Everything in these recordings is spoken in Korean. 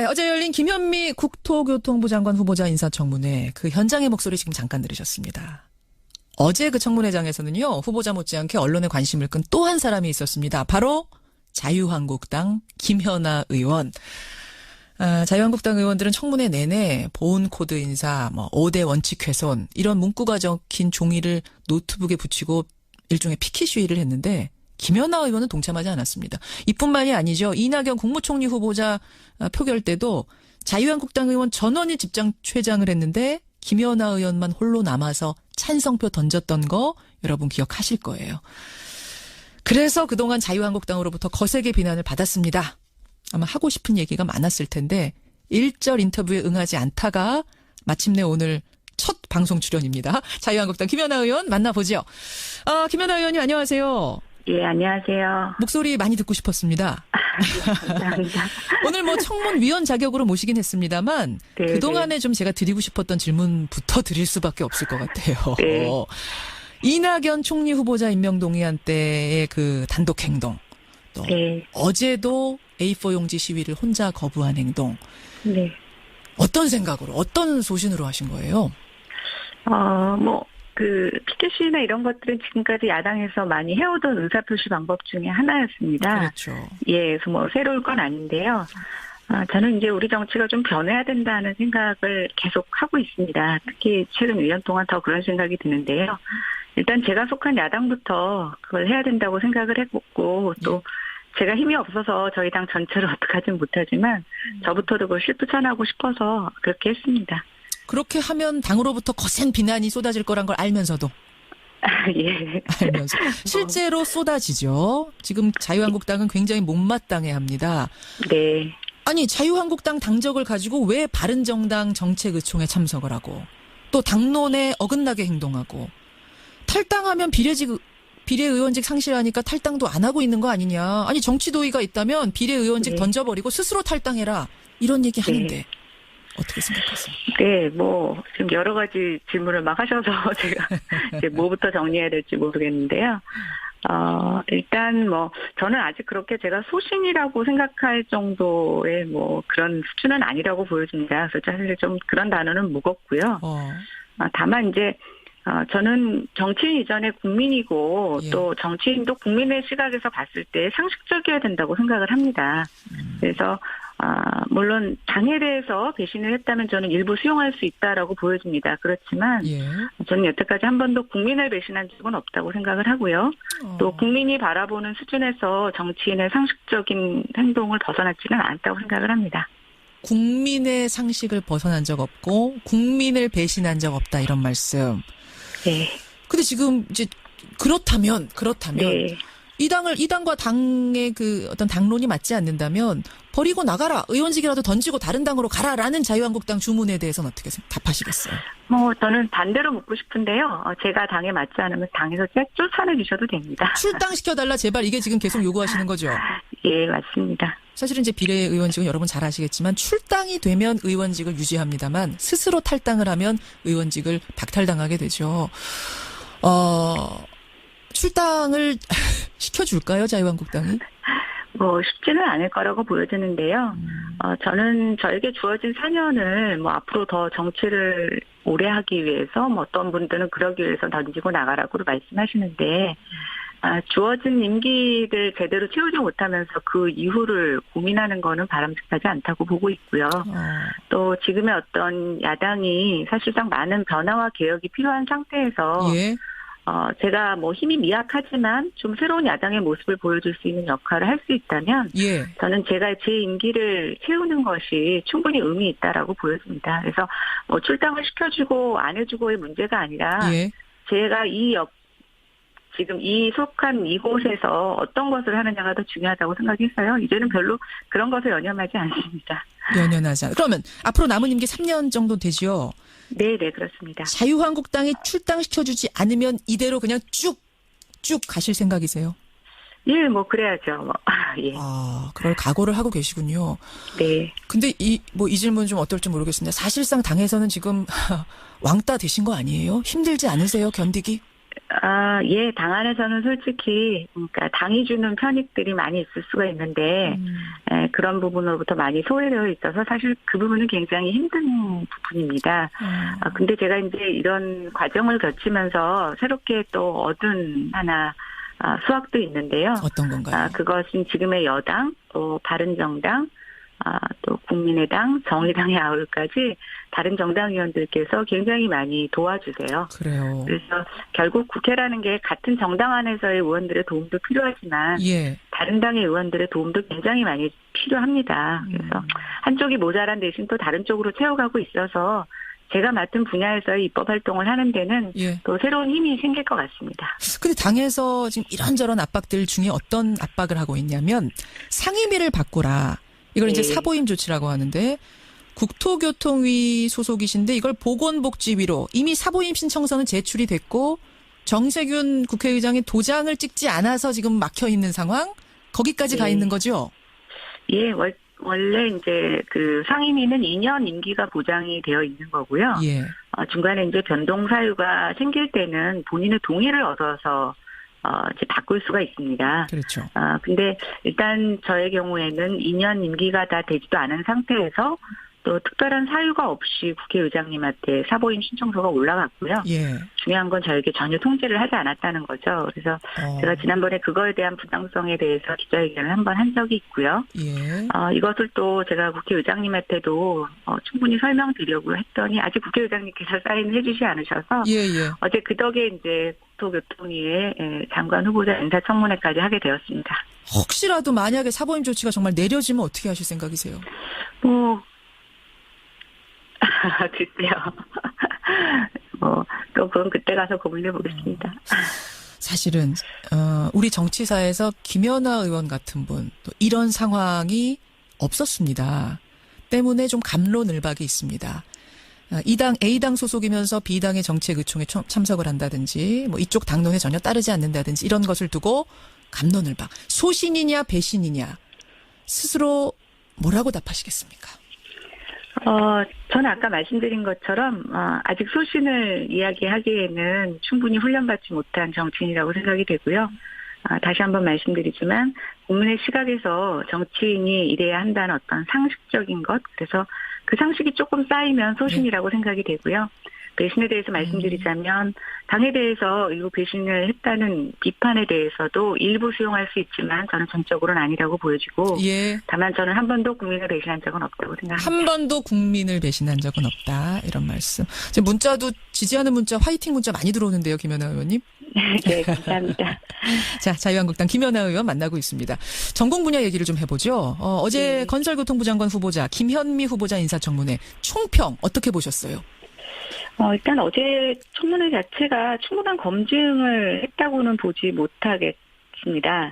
네, 어제 열린 김현미 국토교통부 장관 후보자 인사청문회 그 현장의 목소리 지금 잠깐 들으셨습니다. 어제 그 청문회장에서는요, 후보자 못지않게 언론의 관심을 끈 또 한 사람이 있었습니다. 바로 자유한국당 김현아 의원. 자유한국당 의원들은 청문회 내내 보훈 코드 인사, 5대 원칙 훼손 이런 문구가 적힌 종이를 노트북에 붙이고 일종의 피켓 시위를 했는데 김연아 의원은 동참하지 않았습니다. 이뿐만이 아니죠. 이낙연 국무총리 후보자 표결 때도 자유한국당 의원 전원이 집장 퇴장을 했는데 김연아 의원만 홀로 남아서 찬성표 던졌던 거 여러분 기억하실 거예요. 그래서 그동안 자유한국당으로부터 거세게 비난을 받았습니다. 아마 하고 싶은 얘기가 많았을 텐데 일절 인터뷰에 응하지 않다가 마침내 오늘 첫 방송 출연입니다. 자유한국당 김연아 의원 만나보죠. 김연아 의원님 안녕하세요. 예, 안녕하세요. 목소리 많이 듣고 싶었습니다. 감사합니다. 오늘 청문위원 자격으로 모시긴 했습니다만 네, 그동안에 좀 제가 드리고 싶었던 질문부터 드릴 수밖에 없을 것 같아요. 네. 이낙연 총리 후보자 임명 동의안 때의 그 단독 행동. 또 네. 어제도 A4 용지 시위를 혼자 거부한 행동. 네. 어떤 생각으로, 어떤 소신으로 하신 거예요? 피켓시나 이런 것들은 지금까지 야당에서 많이 해오던 의사표시 방법 중에 하나였습니다. 그렇죠. 예, 그래서 새로울 건 아닌데요. 저는 이제 우리 정치가 좀 변해야 된다는 생각을 계속 하고 있습니다. 특히 최근 1년 동안 더 그런 생각이 드는데요. 일단 제가 속한 야당부터 그걸 해야 된다고 생각을 했고, 또 제가 힘이 없어서 저희 당 전체를 어떻게 하진 못하지만 저부터도 그걸 실천하고 싶어서 그렇게 했습니다. 그렇게 하면 당으로부터 거센 비난이 쏟아질 거란 걸 알면서도. 예. 알면서. 실제로 쏟아지죠. 지금 자유한국당은 굉장히 못마땅해합니다. 네. 아니 자유한국당 당적을 가지고 왜 바른정당 정책의총에 참석을 하고 또 당론에 어긋나게 행동하고 탈당하면 비례의원직 상실하니까 탈당도 안 하고 있는 거 아니냐. 아니 정치도의가 있다면 비례의원직 네. 던져버리고 스스로 탈당해라. 이런 얘기 하는데. 네. 어떻게 생각하세요? 네, 지금 여러 가지 질문을 막 하셔서 제가 이제 뭐부터 정리해야 될지 모르겠는데요. 일단 저는 아직 그렇게 제가 소신이라고 생각할 정도의 그런 수준은 아니라고 보여집니다. 그래서 사실 좀 그런 단어는 무겁고요. 다만 이제, 저는 정치인 이전에 국민이고 예. 또 정치인도 국민의 시각에서 봤을 때 상식적이어야 된다고 생각을 합니다. 그래서 물론 당에 대해서 배신을 했다면 저는 일부 수용할 수 있다라고 보여집니다. 그렇지만 예. 저는 여태까지 한 번도 국민을 배신한 적은 없다고 생각을 하고요. 또 국민이 바라보는 수준에서 정치인의 상식적인 행동을 벗어나지는 않았다고 생각을 합니다. 국민의 상식을 벗어난 적 없고 국민을 배신한 적 없다 이런 말씀. 네. 근데 지금 이제 그렇다면 네. 이 당과 당의 그 어떤 당론이 맞지 않는다면 버리고 나가라. 의원직이라도 던지고 다른 당으로 가라라는 자유한국당 주문에 대해서는 어떻게 답하시겠어요? 저는 반대로 묻고 싶은데요. 제가 당에 맞지 않으면 당에서 쫓아내주셔도 됩니다. 출당시켜달라 제발 이게 지금 계속 요구하시는 거죠? 예, 맞습니다. 사실은 이제 비례의원직은 여러분 잘 아시겠지만 출당이 되면 의원직을 유지합니다만 스스로 탈당을 하면 의원직을 박탈당하게 되죠. 출당을 시켜줄까요, 자유한국당이? 쉽지는 않을 거라고 보여지는데요. 저는 저에게 주어진 4년을 앞으로 더 정치를 오래 하기 위해서 어떤 분들은 그러기 위해서 던지고 나가라고 말씀하시는데 주어진 임기를 제대로 채우지 못하면서 그 이후를 고민하는 거는 바람직하지 않다고 보고 있고요. 또 지금의 어떤 야당이 사실상 많은 변화와 개혁이 필요한 상태에서 예. 제가 힘이 미약하지만 좀 새로운 야당의 모습을 보여줄 수 있는 역할을 할 수 있다면 예. 저는 제가 제 임기를 채우는 것이 충분히 의미 있다라고 보여집니다. 그래서 출당을 시켜주고 안 해주고의 문제가 아니라 예. 제가 지금 속한 이곳에서 어떤 것을 하느냐가 더 중요하다고 생각했어요. 이제는 별로 그런 것에 연연하지 않습니다. 연연하지 않아. 그러면 앞으로 남은 임기 3년 정도 되죠? 네, 그렇습니다. 자유한국당이 출당시켜주지 않으면 이대로 그냥 쭉 가실 생각이세요? 예, 그래야죠. 예. 그럴 각오를 하고 계시군요. 네. 근데 이 질문 좀 어떨지 모르겠습니다. 사실상 당에서는 지금 왕따 되신 거 아니에요? 힘들지 않으세요? 견디기? 예, 당 안에서는 솔직히, 그러니까 당이 주는 편익들이 많이 있을 수가 있는데, 그런 부분으로부터 많이 소외되어 있어서 사실 그 부분은 굉장히 힘든 부분입니다. 근데 제가 이제 이런 과정을 거치면서 새롭게 또 얻은 하나, 수확도 있는데요. 어떤 건가요? 그것은 지금의 여당, 또 바른정당, 또 국민의당, 정의당의 아울까지 다른 정당 의원들께서 굉장히 많이 도와주세요. 그래요. 그래서 결국 국회라는 게 같은 정당 안에서의 의원들의 도움도 필요하지만 예. 다른 당의 의원들의 도움도 굉장히 많이 필요합니다. 그래서 한쪽이 모자란 대신 또 다른 쪽으로 채워가고 있어서 제가 맡은 분야에서의 입법 활동을 하는 데는 예. 또 새로운 힘이 생길 것 같습니다. 근데 당에서 지금 이런저런 압박들 중에 어떤 압박을 하고 있냐면 상임위를 바꾸라. 이걸 이제 네. 사보임 조치라고 하는데 국토교통위 소속이신데 이걸 보건복지위로 이미 사보임 신청서는 제출이 됐고 정세균 국회의장의 도장을 찍지 않아서 지금 막혀 있는 상황? 거기까지 가 네. 있는 거죠? 예, 원래 이제 그 상임위는 2년 임기가 보장이 되어 있는 거고요. 예. 중간에 이제 변동 사유가 생길 때는 본인의 동의를 얻어서 이제 바꿀 수가 있습니다. 그렇죠. 근데 일단 저의 경우에는 2년 임기가 다 되지도 않은 상태에서 또 특별한 사유가 없이 국회의장님한테 사보임 신청서가 올라갔고요. 예. 중요한 건 저에게 전혀 통지를 하지 않았다는 거죠. 그래서 제가 지난번에 그거에 대한 부당성에 대해서 기자회견을 한번 한 적이 있고요. 예. 이것을 또 제가 국회의장님한테도 충분히 설명드리려고 했더니 아직 국회의장님께서 사인을 해주지 않으셔서 예, 예. 어제 그 덕에 이제 국토교통위에 장관 후보자 인사청문회까지 하게 되었습니다. 혹시라도 만약에 사보임 조치가 정말 내려지면 어떻게 하실 생각이세요? 글쎄요. 또 그건 그때 가서 고민해 보겠습니다. 사실은 우리 정치사에서 김연아 의원 같은 분 또 이런 상황이 없었습니다. 때문에 좀 갑론을박이 있습니다. 이 당 A당 소속이면서 B당의 정책의총에 참석을 한다든지 뭐 이쪽 당론에 전혀 따르지 않는다든지 이런 것을 두고 갑론을박. 소신이냐 배신이냐 스스로 뭐라고 답하시겠습니까? 저는 아까 말씀드린 것처럼 아직 소신을 이야기하기에는 충분히 훈련받지 못한 정치인이라고 생각이 되고요. 다시 한번 말씀드리지만 국민의 시각에서 정치인이 이래야 한다는 어떤 상식적인 것, 그래서 그 상식이 조금 쌓이면 소신이라고 생각이 되고요. 배신에 대해서 말씀드리자면 당에 대해서 일부 배신을 했다는 비판에 대해서도 일부 수용할 수 있지만 저는 전적으로는 아니라고 보여지고 예. 다만 저는 한 번도 국민을 배신한 적은 없다고 생각합니다. 한 번도 국민을 배신한 적은 없다. 이런 말씀. 지금 문자도 지지하는 문자, 화이팅 문자 많이 들어오는데요. 김연아 의원님. 네, 감사합니다. 자, 자유한국당 김연아 의원 만나고 있습니다. 전공 분야 얘기를 좀 해보죠. 어제 네. 건설교통부 장관 후보자 김현미 후보자 인사청문회 총평 어떻게 보셨어요? 일단 어제 청문회 자체가 충분한 검증을 했다고는 보지 못하겠습니다.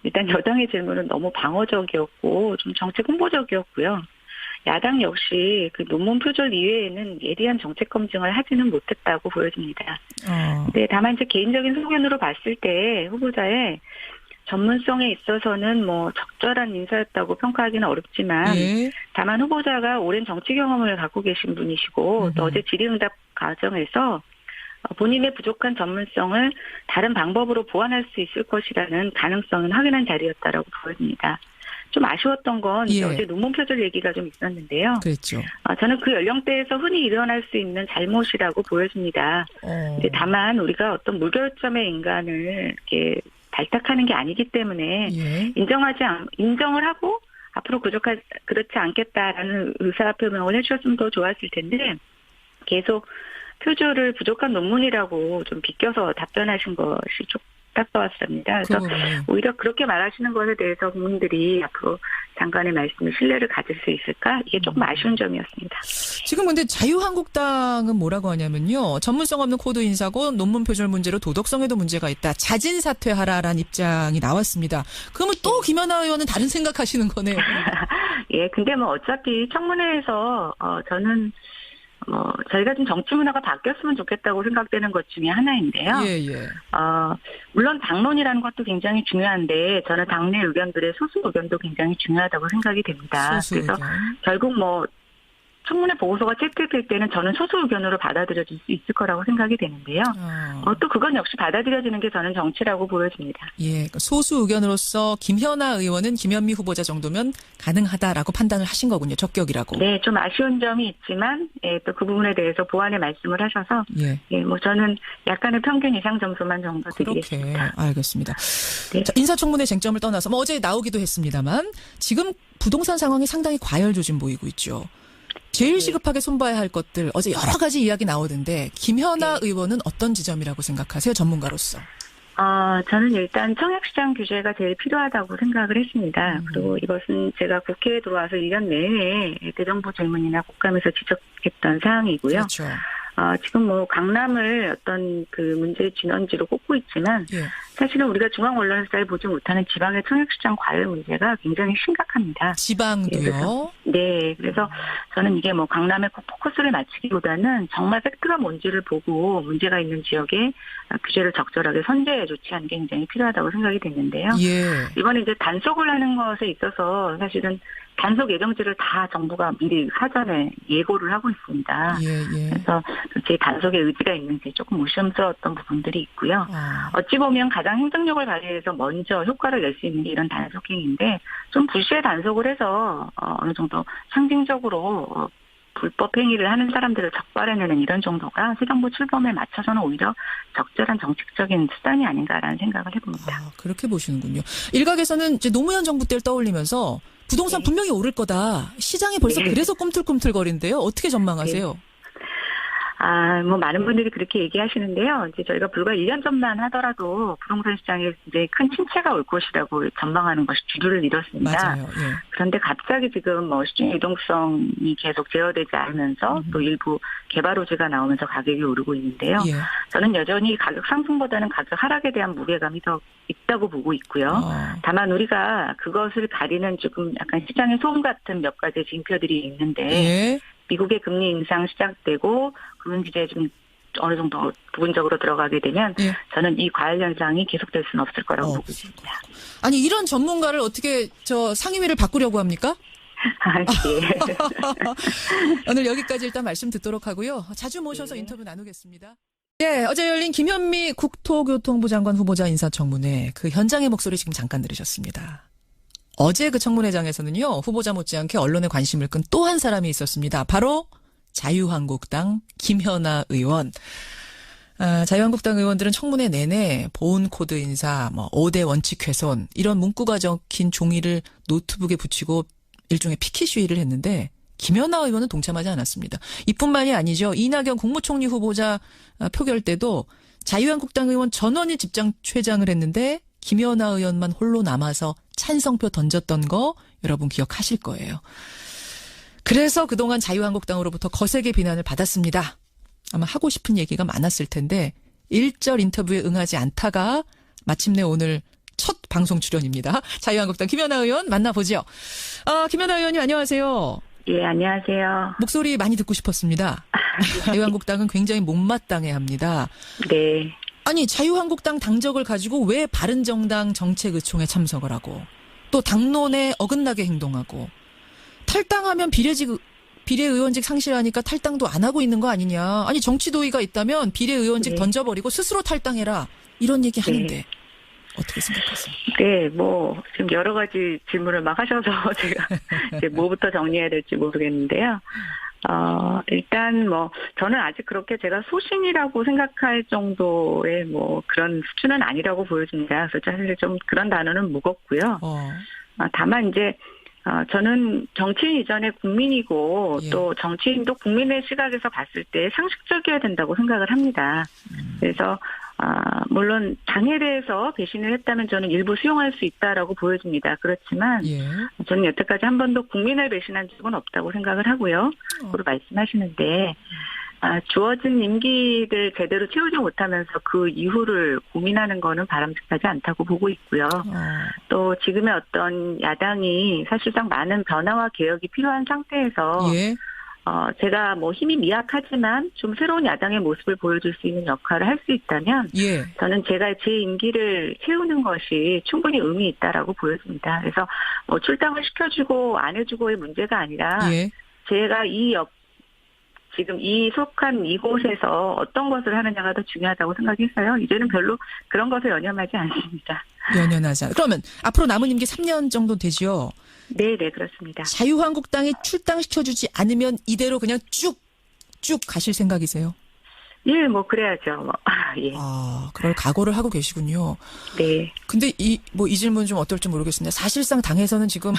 일단 여당의 질문은 너무 방어적이었고 좀 정책 홍보적이었고요. 야당 역시 그 논문 표절 이외에는 예리한 정책 검증을 하지는 못했다고 보여집니다. 네, 다만 이제 개인적인 소견으로 봤을 때 후보자의 전문성에 있어서는 뭐 적절한 인사였다고 평가하기는 어렵지만 예. 다만 후보자가 오랜 정치 경험을 갖고 계신 분이시고 또 어제 질의응답 과정에서 본인의 부족한 전문성을 다른 방법으로 보완할 수 있을 것이라는 가능성은 확인한 자리였다라고 보여집니다. 좀 아쉬웠던 건 예. 어제 논문 표절 얘기가 좀 있었는데요. 그랬죠. 저는 그 연령대에서 흔히 일어날 수 있는 잘못이라고 보여집니다. 근데 다만 우리가 어떤 무결점의 인간을 이렇게 발탁하는 게 아니기 때문에 예. 인정을 하고 앞으로 그렇지 않겠다라는 의사 표명을 해주셨으면 더 좋았을 텐데 계속 표절을 부족한 논문이라고 좀 비껴서 답변하신 것이 좀 답답했습니다. 그래서 오히려 그렇게 말하시는 것에 대해서 국민들이 앞으로 장관의 말씀에 신뢰를 가질 수 있을까? 이게 조금 아쉬운 점이었습니다. 지금 근데 자유한국당은 뭐라고 하냐면요. 전문성 없는 코드 인사고 논문 표절 문제로 도덕성에도 문제가 있다. 자진 사퇴하라라는 입장이 나왔습니다. 그러면 또 김연아 의원은 다른 생각하시는 거네요. 예, 근데 뭐 어차피 청문회에서 저는 저희가 좀 정치 문화가 바뀌었으면 좋겠다고 생각되는 것 중에 하나인데요. 예, 예. 물론 당론이라는 것도 굉장히 중요한데 저는 당내 의견들의 소수 의견도 굉장히 중요하다고 생각이 됩니다. 소수 그래서 의견. 결국 뭐 청문회 보고서가 채택될 때는 저는 소수 의견으로 받아들여질 수 있을 거라고 생각이 되는데요. 또 그건 역시 받아들여지는 게 저는 정치라고 보여집니다. 예, 그러니까 소수 의견으로서 김현아 의원은 김현미 후보자 정도면 가능하다라고 판단을 하신 거군요. 적격이라고. 네, 좀 아쉬운 점이 있지만 또 그 부분에 대해서 보완의 말씀을 하셔서 뭐 저는 약간의 평균 이상 점수만 정도 드리겠습니다. 그렇게 알겠습니다. 네. 자, 인사청문회 쟁점을 떠나서 뭐 어제 나오기도 했습니다만 지금 부동산 상황이 상당히 과열조짐 보이고 있죠. 제일 시급하게 손봐야 할 것들 어제 여러 가지 이야기 나오던데 김현아 의원은 어떤 지점이라고 생각하세요? 전문가로서. 저는 일단 청약시장 규제가 제일 필요하다고 생각을 했습니다. 그리고 이것은 제가 국회에 들어와서 1년 내내 대정부 질문이나 국감에서 지적했던 사항이고요. 그렇죠. 지금 뭐 강남을 어떤 그 문제의 진원지로 꼽고 있지만 사실은 우리가 중앙 언론에서 잘 보지 못하는 지방의 청약시장 과열 문제가 굉장히 심각합니다. 지방도요? 네, 그래서 저는 이게 뭐 강남에 꼭 포커스를 맞추기보다는 정말 팩트가 뭔지를 보고 문제가 있는 지역에 규제를 적절하게 선제해 조치하는 게 굉장히 필요하다고 생각이 됐는데요. 이번에 이제 단속을 하는 것에 있어서 사실은 단속 예정지를 다 정부가 미리 사전에 예고를 하고 있습니다. 그래서 제 단속의 의지가 있는지 조금 의심스러웠던 부분들이 있고요. 어찌 보면 가장 행정력을 발휘해서 먼저 효과를 낼 수 있는 게 이런 단속행위인데 좀 불시에 단속을 해서 어느 정도 상징적으로 불법 행위를 하는 사람들을 적발해내는 이런 정도가 새 정부 출범에 맞춰서는 오히려 적절한 정책적인 수단이 아닌가라는 생각을 해봅니다. 그렇게 보시는군요. 일각에서는 이제 노무현 정부 때를 떠올리면서 부동산 분명히 오를 거다. 시장이 벌써 그래서 꿈틀꿈틀거린대요. 어떻게 전망하세요? 뭐 많은 분들이 그렇게 얘기하시는데요. 이제 저희가 불과 1년 전만 하더라도 부동산 시장에 이제 큰 침체가 올 것이라고 전망하는 것이 주류를 이뤘습니다. 맞아요. 그런데 갑자기 지금 뭐 시중 유동성이 계속 제어되지 않으면서 또 일부 개발 호재가 나오면서 가격이 오르고 있는데요. 저는 여전히 가격 상승보다는 가격 하락에 대한 무게감이 더 있다고 보고 있고요. 다만 우리가 그것을 가리는 조금 약간 시장의 소음 같은 몇 가지 징표들이 있는데 미국의 금리 인상 시작되고 금융규제에 좀 어느 정도 부분적으로 들어가게 되면 저는 이 과열 현상이 계속될 수는 없을 거라고 보고 있습니다. 아니 이런 전문가를 어떻게 상임위를 바꾸려고 합니까? 오늘 여기까지 일단 말씀 듣도록 하고요. 자주 모셔서 인터뷰 나누겠습니다. 어제 열린 김현미 국토교통부 장관 후보자 인사청문회 그 현장의 목소리 지금 잠깐 들으셨습니다. 어제 그 청문회장에서는요, 후보자 못지않게 언론의 관심을 끈 또 한 사람이 있었습니다. 바로 자유한국당 김현아 의원. 자유한국당 의원들은 청문회 내내 보훈 코드 인사, 5대 원칙 훼손 이런 문구가 적힌 종이를 노트북에 붙이고 일종의 피켓 시위를 했는데 김현아 의원은 동참하지 않았습니다. 이뿐만이 아니죠. 이낙연 국무총리 후보자 표결 때도 자유한국당 의원 전원이 집장 퇴장을 했는데 김현아 의원만 홀로 남아서 찬성표 던졌던 거 여러분 기억하실 거예요. 그래서 그동안 자유한국당으로부터 거세게 비난을 받았습니다. 아마 하고 싶은 얘기가 많았을 텐데 일절 인터뷰에 응하지 않다가 마침내 오늘 첫 방송 출연입니다. 자유한국당 김현아 의원 만나보죠. 김현아 의원님 안녕하세요. 예, 안녕하세요. 목소리 많이 듣고 싶었습니다. 자유한국당은 굉장히 못마땅해합니다. 네. 아니 자유한국당 당적을 가지고 왜 바른정당 정책의총에 참석을 하고 또 당론에 어긋나게 행동하고 탈당하면 비례의원직 상실하니까 탈당도 안 하고 있는 거 아니냐. 아니 정치 도의가 있다면 비례의원직 던져버리고 스스로 탈당해라. 이런 얘기 하는데 어떻게 생각하세요? 네, 지금 여러 가지 질문을 막 하셔서 제가 이제 뭐부터 정리해야 될지 모르겠는데요. 일단 저는 아직 그렇게 제가 소신이라고 생각할 정도의 그런 수준은 아니라고 보여집니다. 그래서 사실 좀 그런 단어는 무겁고요. 다만 이제 저는 정치인 이전에 국민이고 또 정치인도 국민의 시각에서 봤을 때 상식적이어야 된다고 생각을 합니다. 그래서 물론 당에 대해서 배신을 했다면 저는 일부 수용할 수 있다라고 보여집니다. 그렇지만 저는 여태까지 한 번도 국민을 배신한 적은 없다고 생각을 하고요. 그리고 말씀하시는데 주어진 임기를 제대로 채우지 못하면서 그 이후를 고민하는 거는 바람직하지 않다고 보고 있고요. 또 지금의 어떤 야당이 사실상 많은 변화와 개혁이 필요한 상태에서 제가 힘이 미약하지만 좀 새로운 야당의 모습을 보여줄 수 있는 역할을 할 수 있다면 저는 제가 제 임기를 채우는 것이 충분히 의미 있다라고 보여집니다. 그래서 출당을 시켜주고 안 해주고의 문제가 아니라 제가 지금 속한 이곳에서 어떤 것을 하느냐가 더 중요하다고 생각했어요. 이제는 별로 그런 것을 연연하지 않습니다. 연연하지 않아. 그러면 앞으로 남은 임기 3년 정도 되지요? 네, 그렇습니다. 자유한국당이 출당시켜주지 않으면 이대로 그냥 쭉 가실 생각이세요? 예, 그래야죠. 예. 그럴 각오를 하고 계시군요. 네. 근데 이 질문 좀 어떨지 모르겠습니다. 사실상 당에서는 지금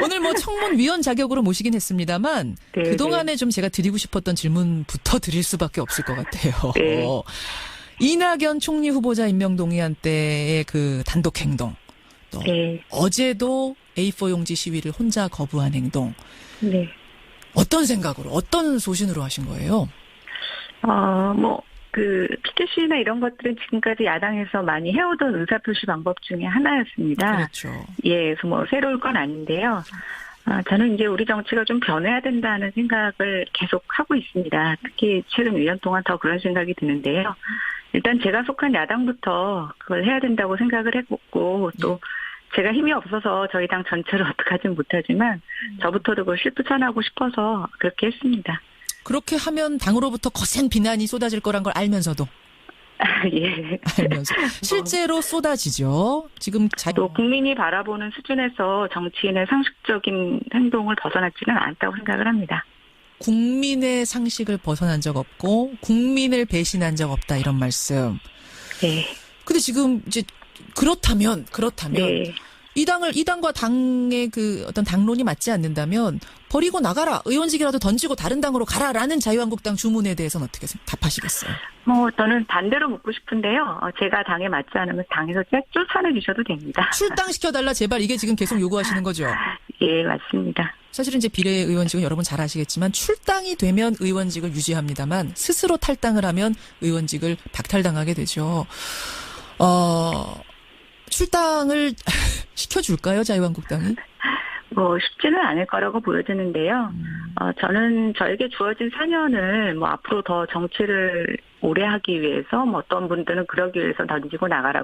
오늘 청문위원 자격으로 모시긴 했습니다만 네, 그동안에 좀 제가 드리고 싶었던 질문부터 드릴 수밖에 없을 것 같아요. 네. 이낙연 총리 후보자 임명 동의안 때의 그 단독 행동. 또 네. 어제도 A4 용지 시위를 혼자 거부한 행동. 네. 어떤 생각으로, 어떤 소신으로 하신 거예요? PTC나 이런 것들은 지금까지 야당에서 많이 해오던 의사표시 방법 중에 하나였습니다. 그렇죠. 예, 그래서 새로울 건 아닌데요. 저는 이제 우리 정치가 좀 변해야 된다는 생각을 계속 하고 있습니다. 특히 최근 1년 동안 더 그런 생각이 드는데요. 일단 제가 속한 야당부터 그걸 해야 된다고 생각을 했고, 또 제가 힘이 없어서 저희 당 전체를 어떻게 하진 못하지만 저부터도 그걸 실천하고 싶어서 그렇게 했습니다. 그렇게 하면 당으로부터 거센 비난이 쏟아질 거란 걸 알면서도. 예. 알면서. 실제로 쏟아지죠. 지금 또 국민이 바라보는 수준에서 정치인의 상식적인 행동을 벗어났지는 않다고 생각을 합니다. 국민의 상식을 벗어난 적 없고 국민을 배신한 적 없다 이런 말씀. 네. 근데 지금 이제 그렇다면 네. 이 당과 당의 그 어떤 당론이 맞지 않는다면 버리고 나가라. 의원직이라도 던지고 다른 당으로 가라라는 자유한국당 주문에 대해서는 어떻게 답하시겠어요? 저는 반대로 묻고 싶은데요. 제가 당에 맞지 않으면 당에서 쫓아내주셔도 됩니다. 출당시켜달라 제발 이게 지금 계속 요구하시는 거죠? 예, 맞습니다. 사실은 이제 비례의원직은 여러분 잘 아시겠지만 출당이 되면 의원직을 유지합니다만 스스로 탈당을 하면 의원직을 박탈당하게 되죠. 출당을 시켜줄까요, 자유한국당이? 쉽지는 않을 거라고 보여지는데요. 저는 저에게 주어진 4년을 앞으로 더 정치를 오래 하기 위해서 어떤 분들은 그러기 위해서 던지고 나가라고